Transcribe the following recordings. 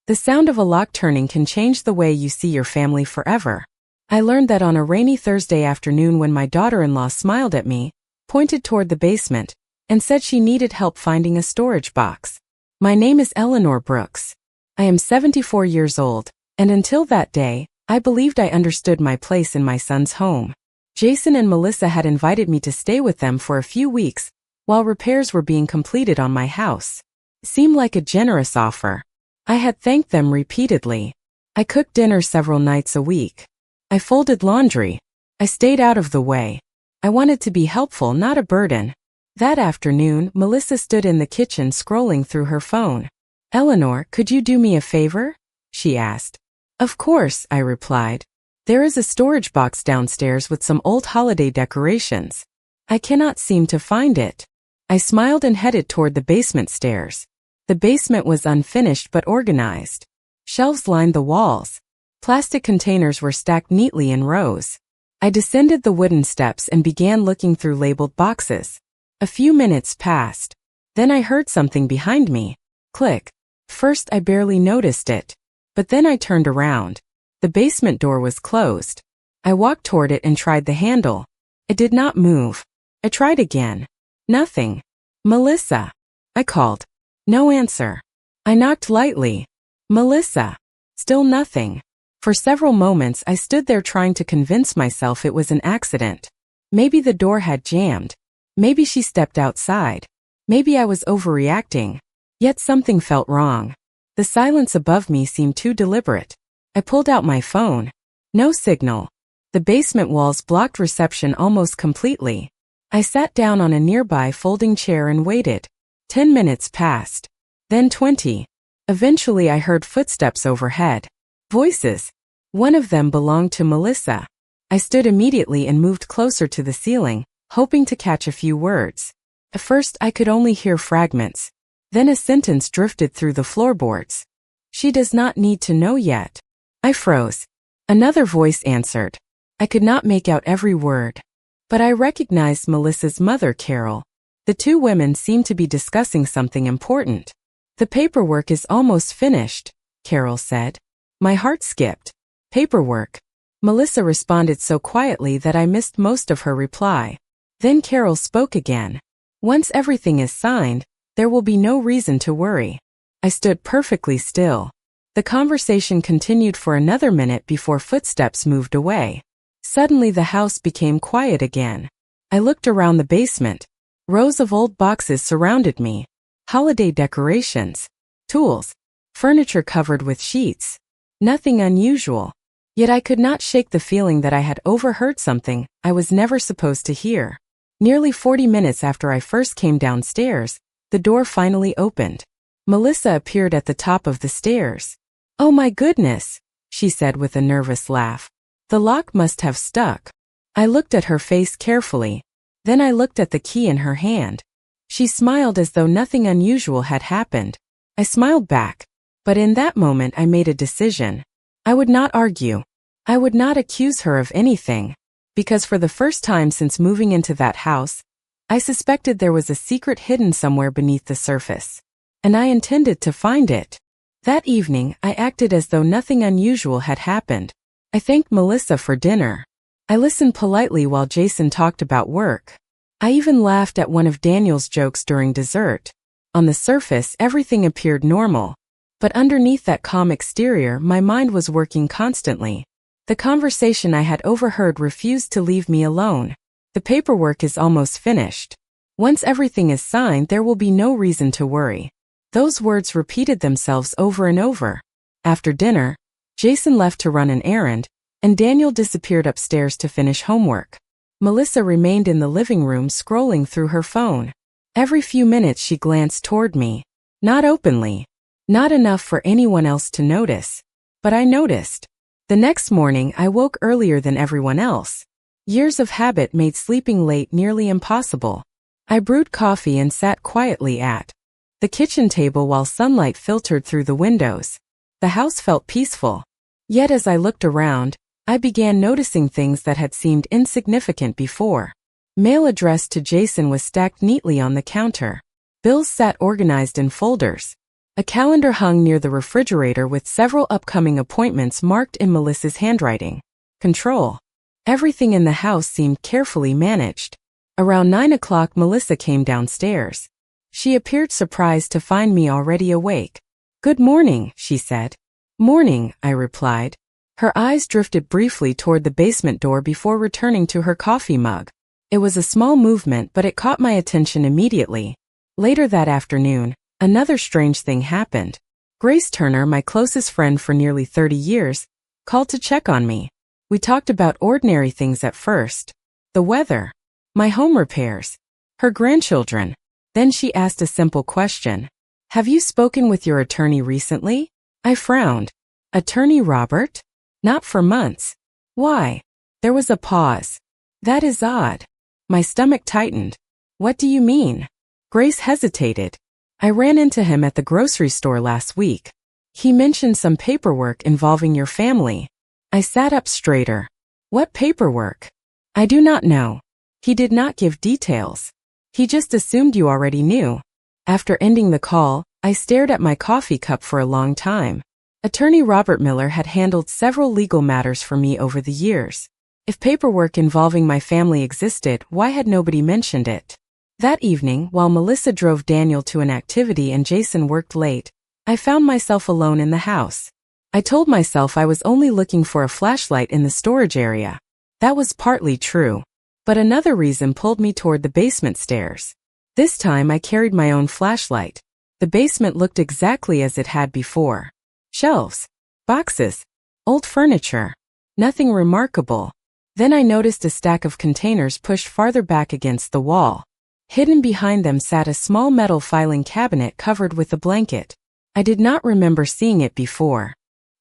The sound of a lock turning can change the way you see your family forever. I learned that on a rainy Thursday afternoon when my daughter-in-law smiled at me, pointed toward the basement, and said she needed help finding a storage box. My name is Eleanor Brooks. I am 74 years old, and until that day, I believed I understood my place in my son's home. Jason and Melissa had invited me to stay with them for a few weeks, while repairs were being completed on my house. It seemed like a generous offer. I had thanked them repeatedly. I cooked dinner several nights a week. I folded laundry. I stayed out of the way. I wanted to be helpful, not a burden. That afternoon, Melissa stood in the kitchen scrolling through her phone. "Eleanor, could you do me a favor?" she asked. "Of course," I replied. "There is a storage box downstairs with some old holiday decorations. I cannot seem to find it." I smiled and headed toward the basement stairs. The basement was unfinished but organized. Shelves lined the walls. Plastic containers were stacked neatly in rows. I descended the wooden steps and began looking through labeled boxes. A few minutes passed. Then I heard something behind me. Click. First I barely noticed it. But then I turned around. The basement door was closed. I walked toward it and tried the handle. It did not move. I tried again. Nothing. "Melissa," I called. No answer. I knocked lightly. "Melissa." Still nothing. For several moments I stood there trying to convince myself it was an accident. Maybe the door had jammed. Maybe she stepped outside. Maybe I was overreacting. Yet something felt wrong. The silence above me seemed too deliberate. I pulled out my phone. No signal. The basement walls blocked reception almost completely. I sat down on a nearby folding chair and waited. 10 minutes passed. Then 20. Eventually I heard footsteps overhead. Voices. One of them belonged to Melissa. I stood immediately and moved closer to the ceiling, hoping to catch a few words. At first I could only hear fragments. Then a sentence drifted through the floorboards. "She does not need to know yet." I froze. Another voice answered. I could not make out every word. But I recognized Melissa's mother, Carol. The two women seemed to be discussing something important. "The paperwork is almost finished," Carol said. My heart skipped. "Paperwork?" Melissa responded so quietly that I missed most of her reply. Then Carol spoke again. "Once everything is signed, there will be no reason to worry." I stood perfectly still. The conversation continued for another minute before footsteps moved away. Suddenly the house became quiet again. I looked around the basement. Rows of old boxes surrounded me. Holiday decorations. Tools. Furniture covered with sheets. Nothing unusual. Yet I could not shake the feeling that I had overheard something I was never supposed to hear. Nearly 40 minutes after I first came downstairs, the door finally opened. Melissa appeared at the top of the stairs. "Oh my goodness," she said with a nervous laugh. "The lock must have stuck." I looked at her face carefully. Then I looked at the key in her hand. She smiled as though nothing unusual had happened. I smiled back. But in that moment I made a decision. I would not argue. I would not accuse her of anything. Because for the first time since moving into that house, I suspected there was a secret hidden somewhere beneath the surface. And I intended to find it. That evening, I acted as though nothing unusual had happened. I thanked Melissa for dinner. I listened politely while Jason talked about work. I even laughed at one of Daniel's jokes during dessert. On the surface, everything appeared normal. But underneath that calm exterior, my mind was working constantly. The conversation I had overheard refused to leave me alone. "The paperwork is almost finished. Once everything is signed, there will be no reason to worry." Those words repeated themselves over and over. After dinner, Jason left to run an errand, and Daniel disappeared upstairs to finish homework. Melissa remained in the living room scrolling through her phone. Every few minutes she glanced toward me. Not openly. Not enough for anyone else to notice. But I noticed. The next morning I woke earlier than everyone else. Years of habit made sleeping late nearly impossible. I brewed coffee and sat quietly at the kitchen table while sunlight filtered through the windows. The house felt peaceful. Yet as I looked around, I began noticing things that had seemed insignificant before. Mail addressed to Jason was stacked neatly on the counter. Bills sat organized in folders. A calendar hung near the refrigerator with several upcoming appointments marked in Melissa's handwriting. Control. Everything in the house seemed carefully managed. Around 9 o'clock, Melissa came downstairs. She appeared surprised to find me already awake. "Good morning," she said. "Morning," I replied. Her eyes drifted briefly toward the basement door before returning to her coffee mug. It was a small movement, but it caught my attention immediately. Later that afternoon, another strange thing happened. Grace Turner, my closest friend for nearly 30 years, called to check on me. We talked about ordinary things at first. The weather, my home repairs, her grandchildren. Then she asked a simple question. "Have you spoken with your attorney recently?" I frowned. "Attorney Robert? Not for months." "Why?" There was a pause. "That is odd." My stomach tightened. "What do you mean?" Grace hesitated. "I ran into him at the grocery store last week. He mentioned some paperwork involving your family." I sat up straighter. "What paperwork?" "I do not know. He did not give details. He just assumed you already knew." After ending the call, I stared at my coffee cup for a long time. Attorney Robert Miller had handled several legal matters for me over the years. If paperwork involving my family existed, why had nobody mentioned it? That evening, while Melissa drove Daniel to an activity and Jason worked late, I found myself alone in the house. I told myself I was only looking for a flashlight in the storage area. That was partly true. But another reason pulled me toward the basement stairs. This time I carried my own flashlight. The basement looked exactly as it had before. Shelves, boxes, old furniture. Nothing remarkable. Then I noticed a stack of containers pushed farther back against the wall. Hidden behind them sat a small metal filing cabinet covered with a blanket. I did not remember seeing it before.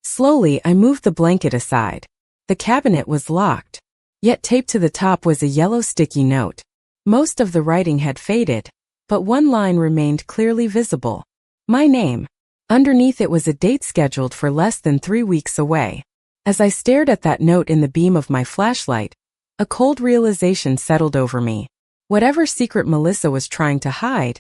Slowly, I moved the blanket aside. The cabinet was locked. Yet taped to the top was a yellow sticky note. Most of the writing had faded, but one line remained clearly visible. My name. Underneath it was a date scheduled for less than 3 weeks away. As I stared at that note in the beam of my flashlight, a cold realization settled over me. Whatever secret Melissa was trying to hide,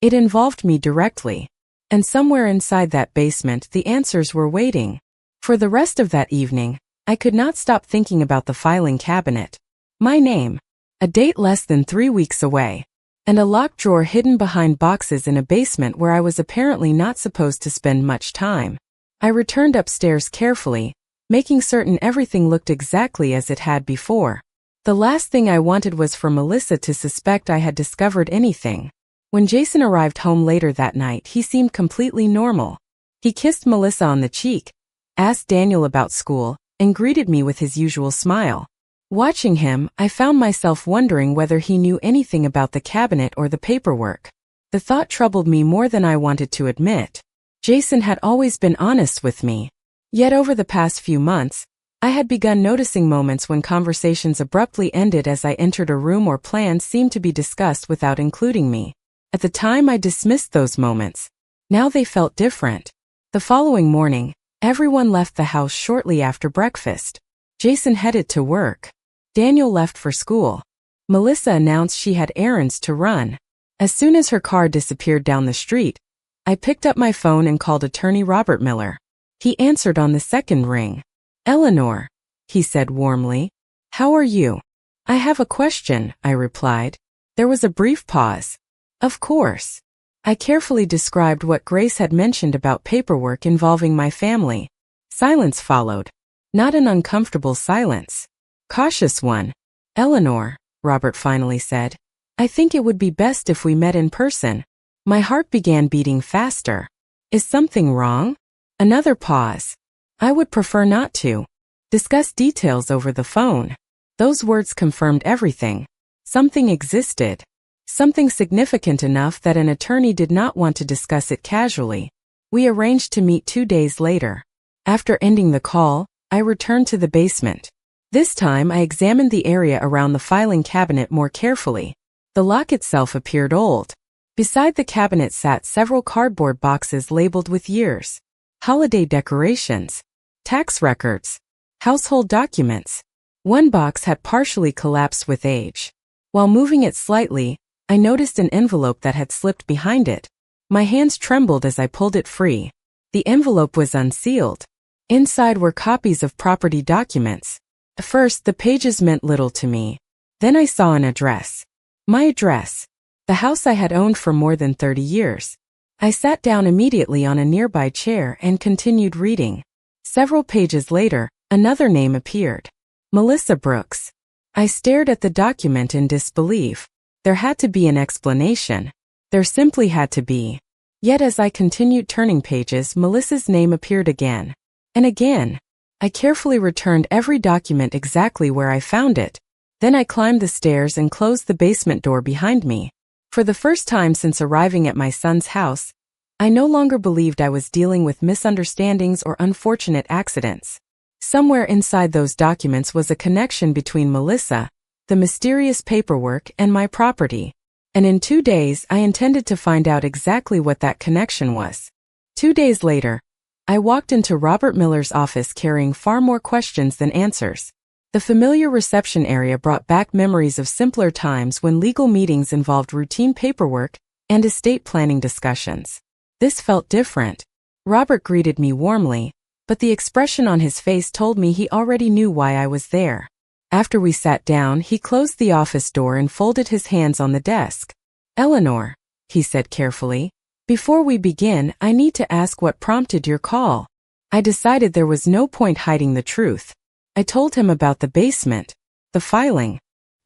it involved me directly. And somewhere inside that basement, the answers were waiting. For the rest of that evening, I could not stop thinking about the filing cabinet. My name. A date less than 3 weeks away. And a locked drawer hidden behind boxes in a basement where I was apparently not supposed to spend much time. I returned upstairs carefully, making certain everything looked exactly as it had before. The last thing I wanted was for Melissa to suspect I had discovered anything. When Jason arrived home later that night, he seemed completely normal. He kissed Melissa on the cheek, asked Daniel about school, and greeted me with his usual smile. Watching him, I found myself wondering whether he knew anything about the cabinet or the paperwork. The thought troubled me more than I wanted to admit. Jason had always been honest with me. Yet over the past few months, I had begun noticing moments when conversations abruptly ended as I entered a room or plans seemed to be discussed without including me. At the time I dismissed those moments. Now they felt different. The following morning, everyone left the house shortly after breakfast. Jason headed to work. Daniel left for school. Melissa announced she had errands to run. As soon as her car disappeared down the street, I picked up my phone and called attorney Robert Miller. He answered on the second ring. "Eleanor," he said warmly. "How are you?" "I have a question," I replied. There was a brief pause. "Of course." I carefully described what Grace had mentioned about paperwork involving my family. Silence followed. Not an uncomfortable silence. Cautious one. "Eleanor," Robert finally said, "I think it would be best if we met in person." My heart began beating faster. "Is something wrong?" Another pause. "I would prefer not to discuss details over the phone." Those words confirmed everything. Something existed. Something significant enough that an attorney did not want to discuss it casually. We arranged to meet 2 days later. After ending the call, I returned to the basement. This time I examined the area around the filing cabinet more carefully. The lock itself appeared old. Beside the cabinet sat several cardboard boxes labeled with years. Holiday decorations, tax records, household documents. One box had partially collapsed with age. While moving it slightly, I noticed an envelope that had slipped behind it. My hands trembled as I pulled it free. The envelope was unsealed. Inside were copies of property documents. At first, the pages meant little to me. Then I saw an address. My address. The house I had owned for more than 30 years. I sat down immediately on a nearby chair and continued reading. Several pages later, another name appeared. Melissa Brooks. I stared at the document in disbelief. There had to be an explanation. There simply had to be. Yet as I continued turning pages, Melissa's name appeared again. And again. I carefully returned every document exactly where I found it. Then I climbed the stairs and closed the basement door behind me. For the first time since arriving at my son's house, I no longer believed I was dealing with misunderstandings or unfortunate accidents. Somewhere inside those documents was a connection between Melissa, the mysterious paperwork, and my property. And in 2 days, I intended to find out exactly what that connection was. 2 days later, I walked into Robert Miller's office carrying far more questions than answers. The familiar reception area brought back memories of simpler times when legal meetings involved routine paperwork and estate planning discussions. This felt different. Robert greeted me warmly, but the expression on his face told me he already knew why I was there. After we sat down, he closed the office door and folded his hands on the desk. "Eleanor," he said carefully, "before we begin, I need to ask what prompted your call." I decided there was no point hiding the truth. I told him about the basement, the filing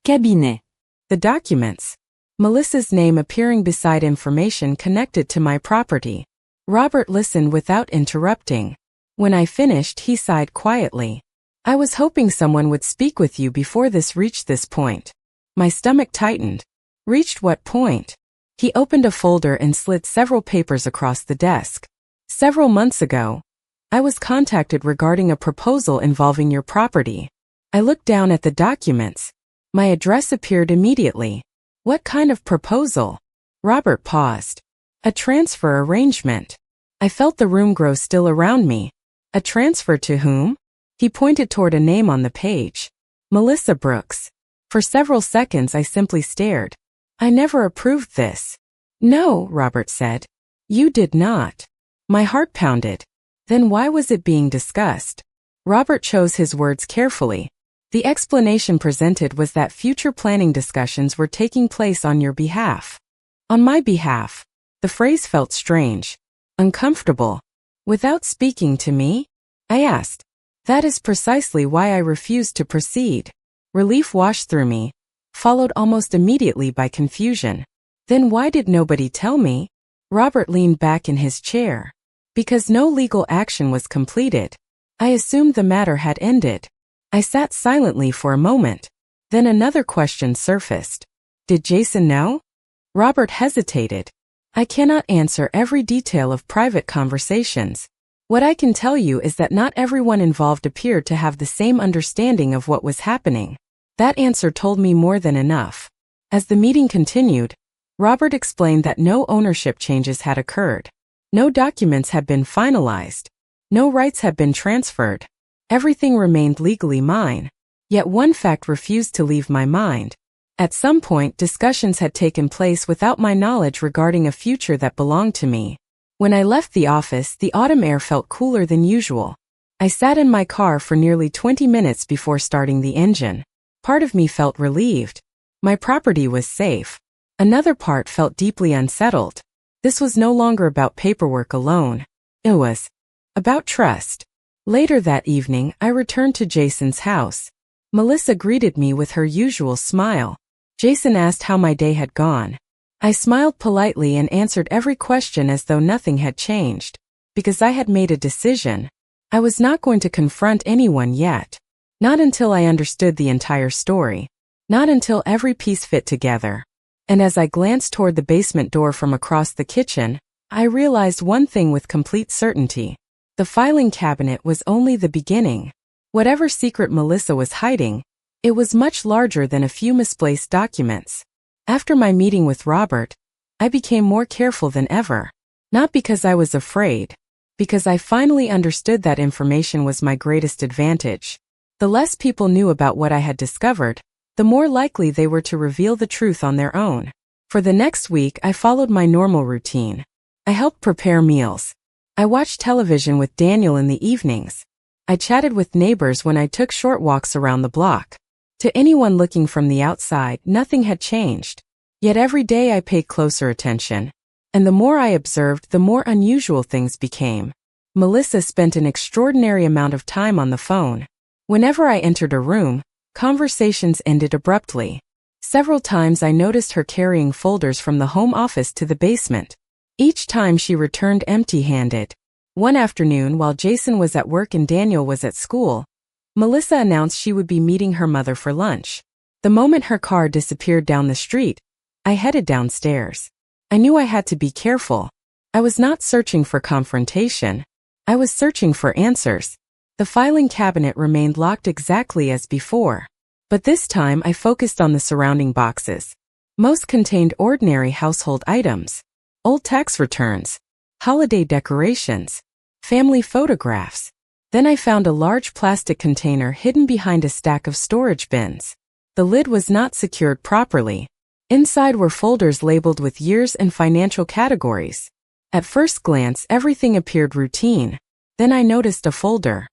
cabinet, the documents, Melissa's name appearing beside information connected to my property. Robert listened without interrupting. When I finished, he sighed quietly. "I was hoping someone would speak with you before this reached this point." My stomach tightened. Reached what point? He opened a folder and slid several papers across the desk. "Several months ago, I was contacted regarding a proposal involving your property." I looked down at the documents. My address appeared immediately. "What kind of proposal?" Robert paused. "A transfer arrangement." I felt the room grow still around me. "A transfer to whom?" He pointed toward a name on the page. "Melissa Brooks." For several seconds I simply stared. "I never approved this." "No," Robert said. "You did not." My heart pounded. Then why was it being discussed? Robert chose his words carefully. The explanation presented was that future planning discussions were taking place on your behalf. On my behalf. The phrase felt strange. Uncomfortable. "Without speaking to me?" I asked. "That is precisely why I refused to proceed." Relief washed through me, followed almost immediately by confusion. "Then why did nobody tell me?" Robert leaned back in his chair. "Because no legal action was completed. I assumed the matter had ended." I sat silently for a moment. Then another question surfaced. "Did Jason know?" Robert hesitated. "I cannot answer every detail of private conversations. What I can tell you is that not everyone involved appeared to have the same understanding of what was happening." That answer told me more than enough. As the meeting continued, Robert explained that no ownership changes had occurred. No documents had been finalized. No rights had been transferred. Everything remained legally mine. Yet one fact refused to leave my mind. At some point, discussions had taken place without my knowledge regarding a future that belonged to me. When I left the office, the autumn air felt cooler than usual. I sat in my car for nearly 20 minutes before starting the engine. Part of me felt relieved. My property was safe. Another part felt deeply unsettled. This was no longer about paperwork alone. It was about trust. Later that evening, I returned to Jason's house. Melissa greeted me with her usual smile. Jason asked how my day had gone. I smiled politely and answered every question as though nothing had changed. Because I had made a decision. I was not going to confront anyone yet. Not until I understood the entire story. Not until every piece fit together. And as I glanced toward the basement door from across the kitchen, I realized one thing with complete certainty. The filing cabinet was only the beginning. Whatever secret Melissa was hiding, it was much larger than a few misplaced documents. After my meeting with Robert, I became more careful than ever. Not because I was afraid, because I finally understood that information was my greatest advantage. The less people knew about what I had discovered, the more likely they were to reveal the truth on their own. For the next week, I followed my normal routine. I helped prepare meals. I watched television with Daniel in the evenings. I chatted with neighbors when I took short walks around the block. To anyone looking from the outside, nothing had changed. Yet every day I paid closer attention. And the more I observed, the more unusual things became. Melissa spent an extraordinary amount of time on the phone. Whenever I entered a room, conversations ended abruptly. Several times I noticed her carrying folders from the home office to the basement. Each time she returned empty-handed. One afternoon, while Jason was at work and Daniel was at school, Melissa announced she would be meeting her mother for lunch. The moment her car disappeared down the street, I headed downstairs. I knew I had to be careful. I was not searching for confrontation. I was searching for answers. The filing cabinet remained locked exactly as before. But this time I focused on the surrounding boxes. Most contained ordinary household items. Old tax returns, holiday decorations, family photographs. Then I found a large plastic container hidden behind a stack of storage bins. The lid was not secured properly. Inside were folders labeled with years and financial categories. At first glance, everything appeared routine. Then I noticed a folder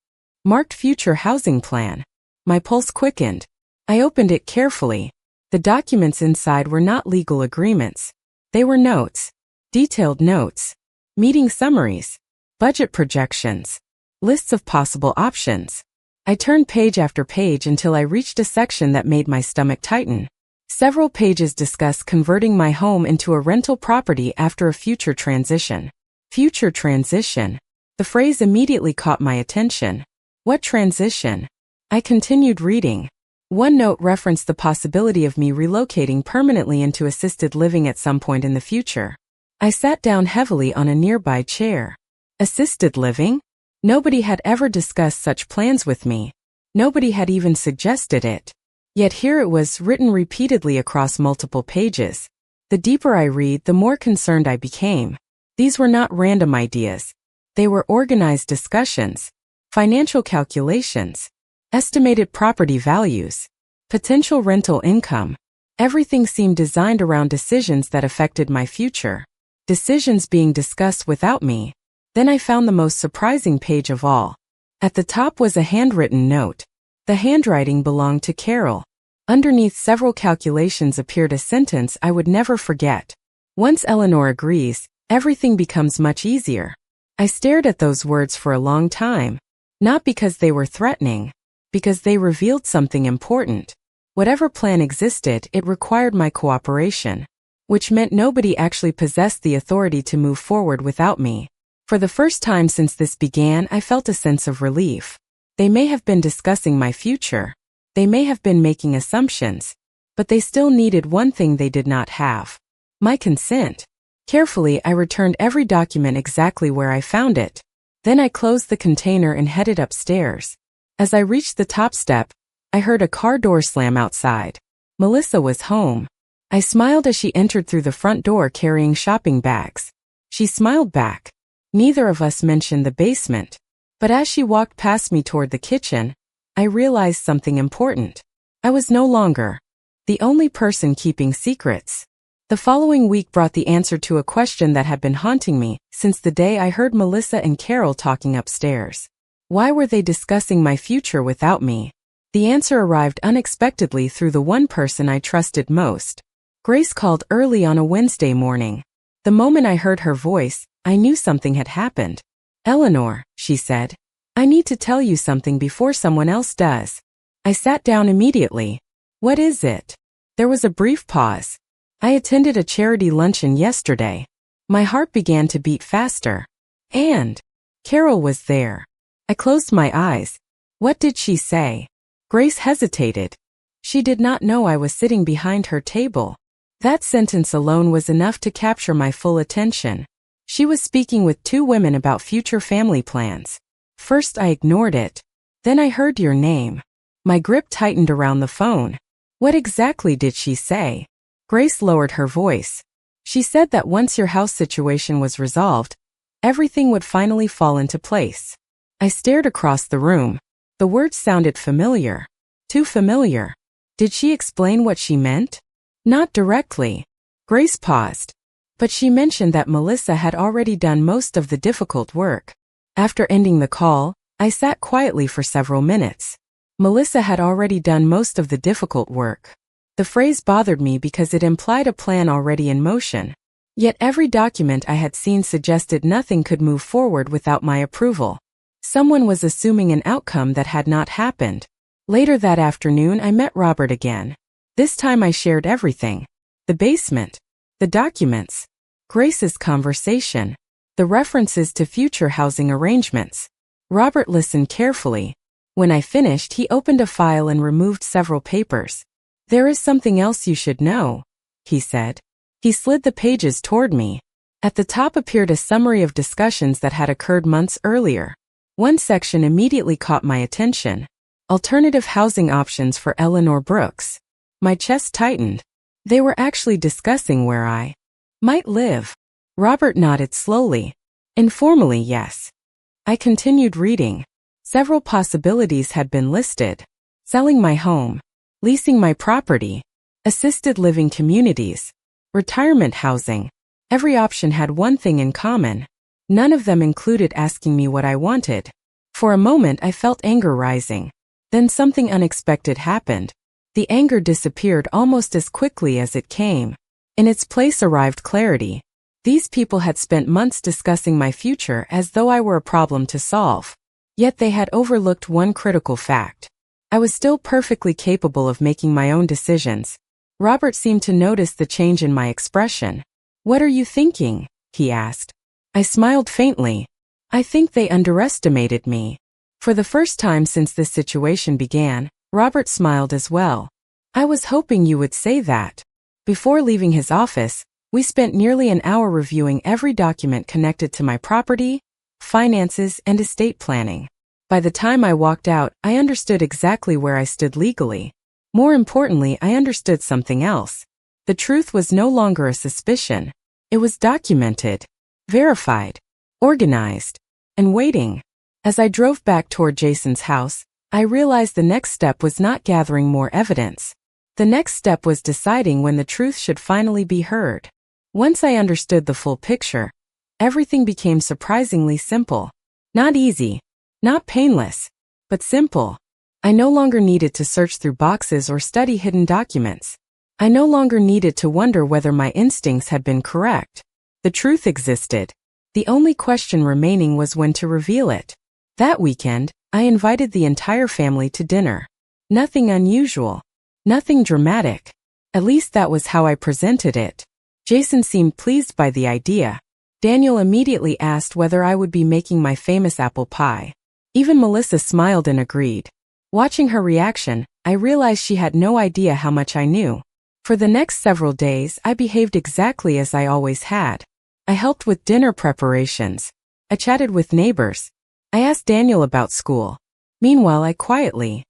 marked Future Housing Plan. My pulse quickened. I opened it carefully. The documents inside were not legal agreements. They were notes. Detailed notes, meeting summaries, budget projections, lists of possible options. I turned page after page until I reached a section that made my stomach tighten. Several pages discuss converting my home into a rental property after a future transition. Future transition. The phrase immediately caught my attention. What transition? I continued reading. One note referenced the possibility of me relocating permanently into assisted living at some point in the future. I sat down heavily on a nearby chair. Assisted living? Nobody had ever discussed such plans with me. Nobody had even suggested it. Yet here it was, written repeatedly across multiple pages. The deeper I read, the more concerned I became. These were not random ideas. They were organized discussions, financial calculations, estimated property values, potential rental income. Everything seemed designed around decisions that affected my future. Decisions being discussed without me. Then I found the most surprising page of all. At the top was a handwritten note. The handwriting belonged to Carol. Underneath several calculations appeared a sentence I would never forget. Once Eleanor agrees, everything becomes much easier. I stared at those words for a long time. Not because they were threatening, because they revealed something important. Whatever plan existed, it required my cooperation. Which meant nobody actually possessed the authority to move forward without me. For the first time since this began, I felt a sense of relief. They may have been discussing my future. They may have been making assumptions. But they still needed one thing they did not have. My consent. Carefully, I returned every document exactly where I found it. Then I closed the container and headed upstairs. As I reached the top step, I heard a car door slam outside. Melissa was home. I smiled as she entered through the front door carrying shopping bags. She smiled back. Neither of us mentioned the basement. But as she walked past me toward the kitchen, I realized something important. I was no longer the only person keeping secrets. The following week brought the answer to a question that had been haunting me since the day I heard Melissa and Carol talking upstairs. Why were they discussing my future without me? The answer arrived unexpectedly through the one person I trusted most. Grace called early on a Wednesday morning. The moment I heard her voice, I knew something had happened. "Eleanor," she said, "I need to tell you something before someone else does." I sat down immediately. "What is it?" There was a brief pause. "I attended a charity luncheon yesterday." My heart began to beat faster. And Carol was there. I closed my eyes. What did she say? Grace hesitated. She did not know I was sitting behind her table. That sentence alone was enough to capture my full attention. She was speaking with two women about future family plans. First I ignored it. Then I heard your name. My grip tightened around the phone. What exactly did she say? Grace lowered her voice. She said that once your house situation was resolved, everything would finally fall into place. I stared across the room. The words sounded familiar. Too familiar. Did she explain what she meant? Not directly. Grace paused. but she mentioned that Melissa had already done most of the difficult work. After ending the call, I sat quietly for several minutes. Melissa had already done most of the difficult work. The phrase bothered me because it implied a plan already in motion. Yet every document I had seen suggested nothing could move forward without my approval. Someone was assuming an outcome that had not happened. Later that afternoon, I met Robert again. This time I shared everything. The basement, the documents, Grace's conversation, the references to future housing arrangements. Robert listened carefully. When I finished, he opened a file and removed several papers. "There is something else you should know," he said. He slid the pages toward me. At the top appeared a summary of discussions that had occurred months earlier. One section immediately caught my attention. Alternative housing options for Eleanor Brooks. My chest tightened. They were actually discussing where I might live. Robert nodded slowly. Informally, yes. I continued reading. Several possibilities had been listed. Selling my home, leasing my property, assisted living communities, retirement housing. Every option had one thing in common. None of them included asking me what I wanted. For a moment I felt anger rising. Then something unexpected happened. The anger disappeared almost as quickly as it came. In its place arrived clarity. These people had spent months discussing my future as though I were a problem to solve. Yet they had overlooked one critical fact. I was still perfectly capable of making my own decisions. Robert seemed to notice the change in my expression. "What are you thinking?" he asked. I smiled faintly. I think they underestimated me. For the first time since this situation began, Robert smiled as well. "I was hoping you would say that." Before leaving his office, we spent nearly an hour reviewing every document connected to my property, finances, and estate planning. By the time I walked out, I understood exactly where I stood legally. More importantly, I understood something else. The truth was no longer a suspicion. It was documented, verified, organized, and waiting. As I drove back toward Jason's house, I realized the next step was not gathering more evidence. The next step was deciding when the truth should finally be heard. Once I understood the full picture, everything became surprisingly simple. Not easy, not painless, but simple. I no longer needed to search through boxes or study hidden documents. I no longer needed to wonder whether my instincts had been correct. The truth existed. The only question remaining was when to reveal it. That weekend, I invited the entire family to dinner. Nothing unusual. Nothing dramatic. At least that was how I presented it. Jason seemed pleased by the idea. Daniel immediately asked whether I would be making my famous apple pie. Even Melissa smiled and agreed. Watching her reaction, I realized she had no idea how much I knew. For the next several days, I behaved exactly as I always had. I helped with dinner preparations. I chatted with neighbors. I asked Daniel about school. Meanwhile, I quietly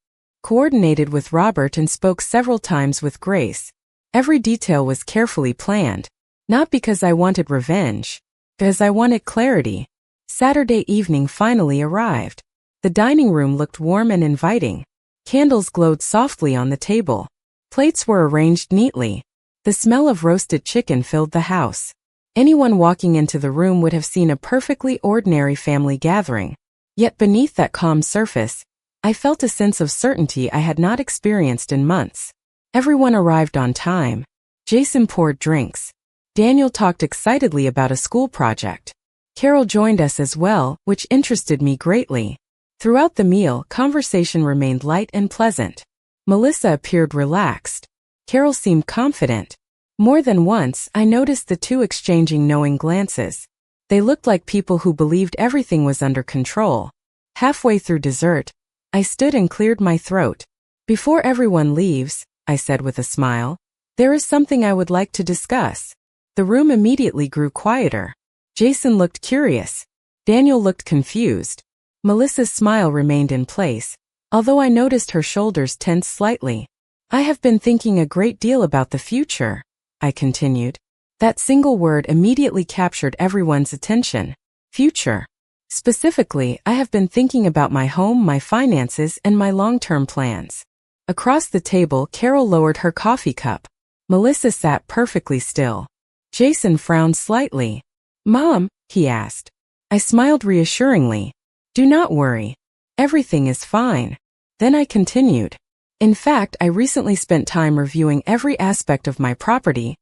coordinated with Robert and spoke several times with Grace. Every detail was carefully planned. Not because I wanted revenge, because I wanted clarity. Saturday evening finally arrived. The dining room looked warm and inviting. Candles glowed softly on the table. Plates were arranged neatly. The smell of roasted chicken filled the house. Anyone walking into the room would have seen a perfectly ordinary family gathering. Yet beneath that calm surface, I felt a sense of certainty I had not experienced in months. Everyone arrived on time. Jason poured drinks. Daniel talked excitedly about a school project. Carol joined us as well, which interested me greatly. Throughout the meal, conversation remained light and pleasant. Melissa appeared relaxed. Carol seemed confident. More than once, I noticed the two exchanging knowing glances. They looked like people who believed everything was under control. Halfway through dessert, I stood and cleared my throat. "Before everyone leaves," I said with a smile, "there is something I would like to discuss." The room immediately grew quieter. Jason looked curious. Daniel looked confused. Melissa's smile remained in place, although I noticed her shoulders tense slightly. "I have been thinking a great deal about the future," I continued. That single word immediately captured everyone's attention. Future. Specifically, I have been thinking about my home, my finances, and my long-term plans. Across the table, Carol lowered her coffee cup. Melissa sat perfectly still. Jason frowned slightly. Mom, he asked. I smiled reassuringly. Do not worry. Everything is fine. Then I continued. In fact, I recently spent time reviewing every aspect of my property,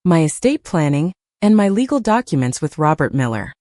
my estate planning, and my legal documents with Robert Miller.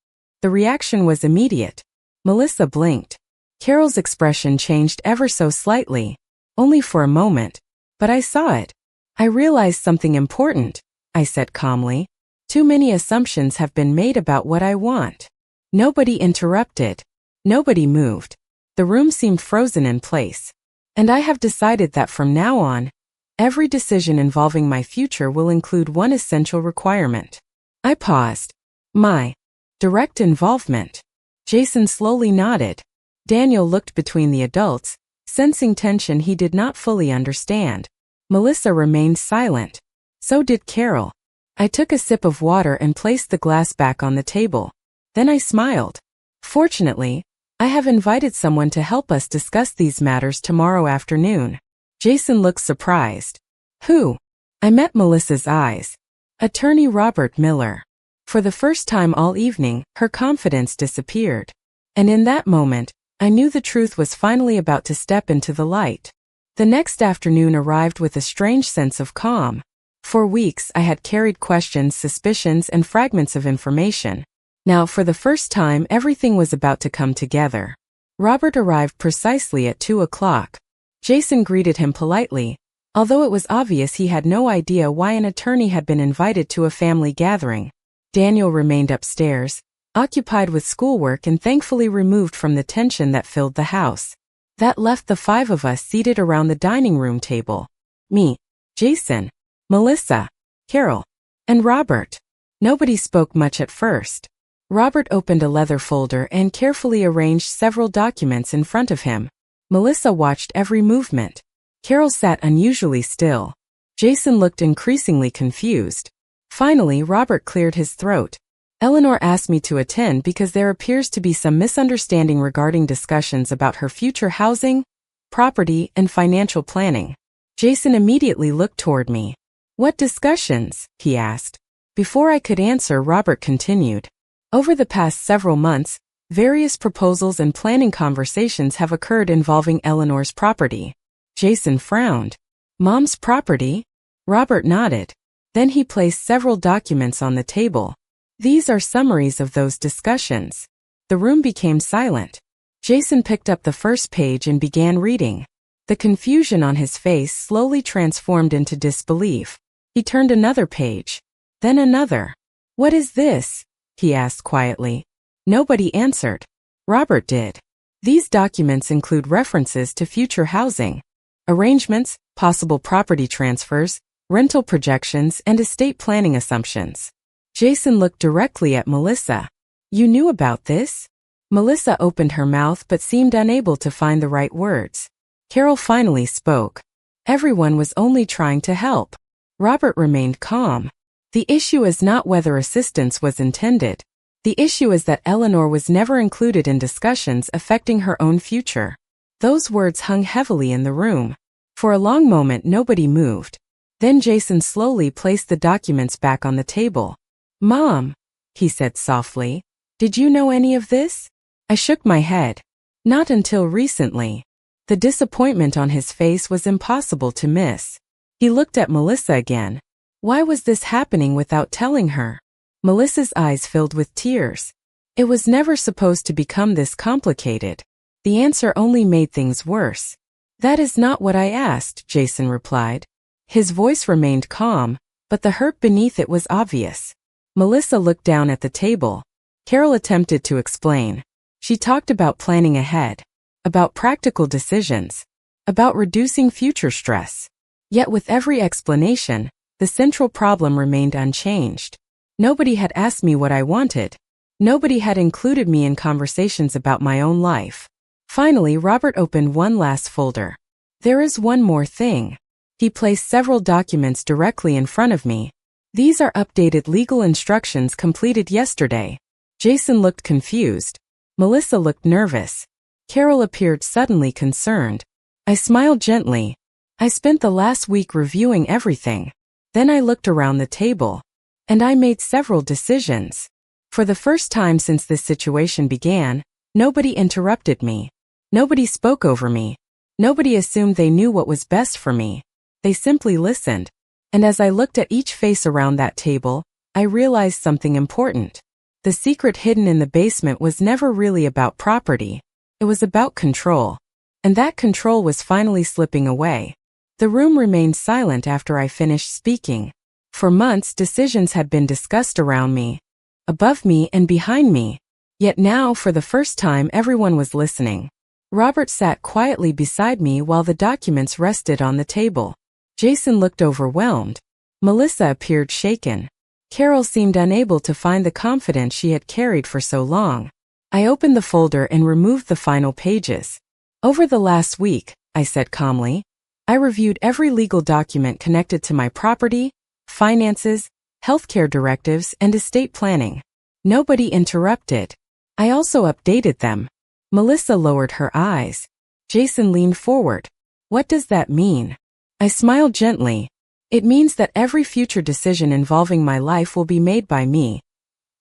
The reaction was immediate. Melissa blinked. Carol's expression changed ever so slightly, only for a moment, but I saw it. I realized something important, I said calmly. Too many assumptions have been made about what I want. Nobody interrupted. Nobody moved. The room seemed frozen in place. And I have decided that from now on, every decision involving my future will include one essential requirement. I paused. My direct involvement. Jason slowly nodded. Daniel looked between the adults, sensing tension he did not fully understand. Melissa remained silent. So did Carol. I took a sip of water and placed the glass back on the table. Then I smiled. Fortunately, I have invited someone to help us discuss these matters tomorrow afternoon. Jason looked surprised. Who? I met Melissa's eyes. Attorney Robert Miller. For the first time all evening, her confidence disappeared. And in that moment, I knew the truth was finally about to step into the light. The next afternoon arrived with a strange sense of calm. For weeks I had carried questions, suspicions, and fragments of information. Now, for the first time, everything was about to come together. Robert arrived precisely at 2 o'clock. Jason greeted him politely, although it was obvious he had no idea why an attorney had been invited to a family gathering. Daniel remained upstairs, occupied with schoolwork and thankfully removed from the tension that filled the house. That left the 5 of us seated around the dining room table. Me, Jason, Melissa, Carol, and Robert. Nobody spoke much at first. Robert opened a leather folder and carefully arranged several documents in front of him. Melissa watched every movement. Carol sat unusually still. Jason looked increasingly confused. Finally, Robert cleared his throat. Eleanor asked me to attend because there appears to be some misunderstanding regarding discussions about her future housing, property, and financial planning. Jason immediately looked toward me. What discussions? He asked. Before I could answer, Robert continued. Over the past several months, various proposals and planning conversations have occurred involving Eleanor's property. Jason frowned. Mom's property? Robert nodded. Then he placed several documents on the table. These are summaries of those discussions. The room became silent. Jason picked up the first page and began reading. The confusion on his face slowly transformed into disbelief. He turned another page. Then another. What is this? He asked quietly. Nobody answered. Robert did. These documents include references to future housing, arrangements, possible property transfers, rental projections, and estate planning assumptions. Jason looked directly at Melissa. You knew about this? Melissa opened her mouth but seemed unable to find the right words. Carol finally spoke. Everyone was only trying to help. Robert remained calm. The issue is not whether assistance was intended. The issue is that Eleanor was never included in discussions affecting her own future. Those words hung heavily in the room. For a long moment nobody moved. Then Jason slowly placed the documents back on the table. Mom, he said softly, did you know any of this? I shook my head. Not until recently. The disappointment on his face was impossible to miss. He looked at Melissa again. Why was this happening without telling her? Melissa's eyes filled with tears. It was never supposed to become this complicated. The answer only made things worse. That is not what I asked, Jason replied. His voice remained calm, but the hurt beneath it was obvious. Melissa looked down at the table. Carol attempted to explain. She talked about planning ahead, about practical decisions, about reducing future stress. Yet with every explanation, the central problem remained unchanged. Nobody had asked me what I wanted. Nobody had included me in conversations about my own life. Finally, Robert opened one last folder. There is one more thing. He placed several documents directly in front of me. These are updated legal instructions completed yesterday. Jason looked confused. Melissa looked nervous. Carol appeared suddenly concerned. I smiled gently. I spent the last week reviewing everything. Then I looked around the table. And I made several decisions. For the first time since this situation began, nobody interrupted me. Nobody spoke over me. Nobody assumed they knew what was best for me. They simply listened. And as I looked at each face around that table, I realized something important. The secret hidden in the basement was never really about property. It was about control. And that control was finally slipping away. The room remained silent after I finished speaking. For months, decisions had been discussed around me, above me and behind me. Yet now, for the first time, everyone was listening. Robert sat quietly beside me while the documents rested on the table. Jason looked overwhelmed. Melissa appeared shaken. Carol seemed unable to find the confidence she had carried for so long. I opened the folder and removed the final pages. Over the last week, I said calmly, I reviewed every legal document connected to my property, finances, healthcare directives, and estate planning. Nobody interrupted. I also updated them. Melissa lowered her eyes. Jason leaned forward. What does that mean? I smiled gently. It means that every future decision involving my life will be made by me.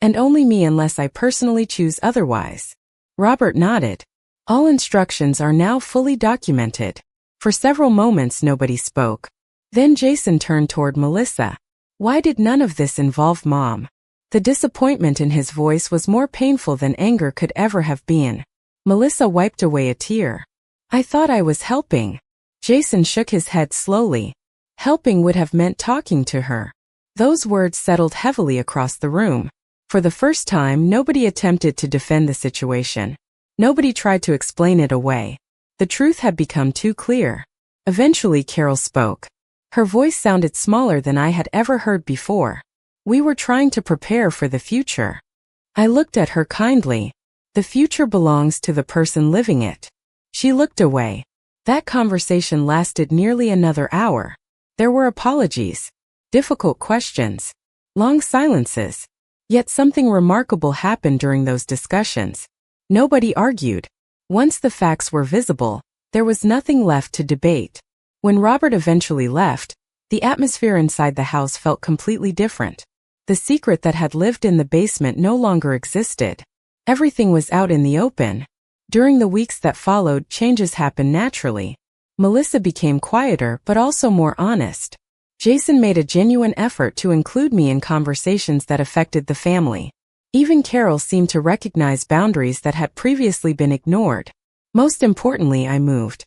And only me unless I personally choose otherwise. Robert nodded. All instructions are now fully documented. For several moments nobody spoke. Then Jason turned toward Melissa. Why did none of this involve Mom? The disappointment in his voice was more painful than anger could ever have been. Melissa wiped away a tear. I thought I was helping. Jason shook his head slowly. Helping would have meant talking to her. Those words settled heavily across the room. For the first time, nobody attempted to defend the situation. Nobody tried to explain it away. The truth had become too clear. Eventually, Carol spoke. Her voice sounded smaller than I had ever heard before. We were trying to prepare for the future. I looked at her kindly. The future belongs to the person living it. She looked away. That conversation lasted nearly another hour. There were apologies, difficult questions, long silences. Yet something remarkable happened during those discussions. Nobody argued. Once the facts were visible, there was nothing left to debate. When Robert eventually left, the atmosphere inside the house felt completely different. The secret that had lived in the basement no longer existed. Everything was out in the open. During the weeks that followed, changes happened naturally. Melissa became quieter but also more honest. Jason made a genuine effort to include me in conversations that affected the family. Even Carol seemed to recognize boundaries that had previously been ignored. Most importantly, I moved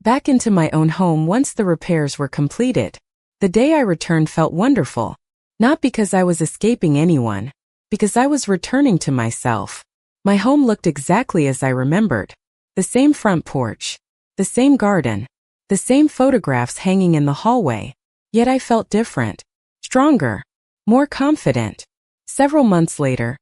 back into my own home once the repairs were completed. The day I returned felt wonderful. Not because I was escaping anyone, because I was returning to myself. My home looked exactly as I remembered. The same front porch, the same garden, the same photographs hanging in the hallway. Yet I felt different, stronger, more confident. Several months later,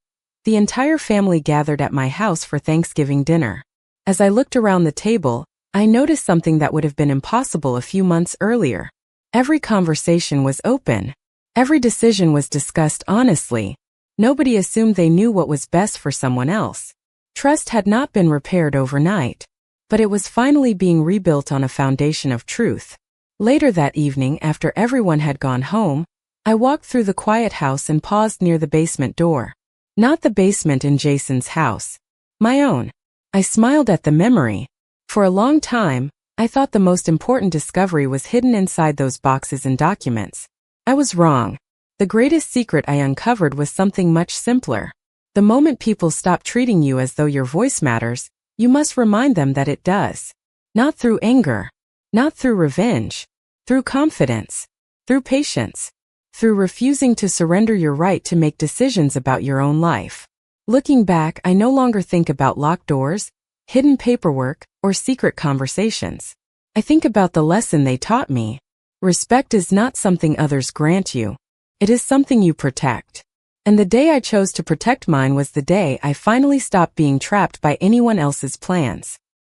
the entire family gathered at my house for Thanksgiving dinner. As I looked around the table, I noticed something that would have been impossible a few months earlier. Every conversation was open. Every decision was discussed honestly. Nobody assumed they knew what was best for someone else. Trust had not been repaired overnight, but it was finally being rebuilt on a foundation of truth. Later that evening, after everyone had gone home, I walked through the quiet house and paused near the basement door. Not the basement in Jason's house. My own. I smiled at the memory. For a long time, I thought the most important discovery was hidden inside those boxes and documents. I was wrong. The greatest secret I uncovered was something much simpler. The moment people stop treating you as though your voice matters, you must remind them that it does. Not through anger. Not through revenge. Through confidence. Through patience. Through refusing to surrender your right to make decisions about your own life. Looking back, I no longer think about locked doors, hidden paperwork, or secret conversations. I think about the lesson they taught me. Respect is not something others grant you. It is something you protect. And the day I chose to protect mine was the day I finally stopped being trapped by anyone else's plans.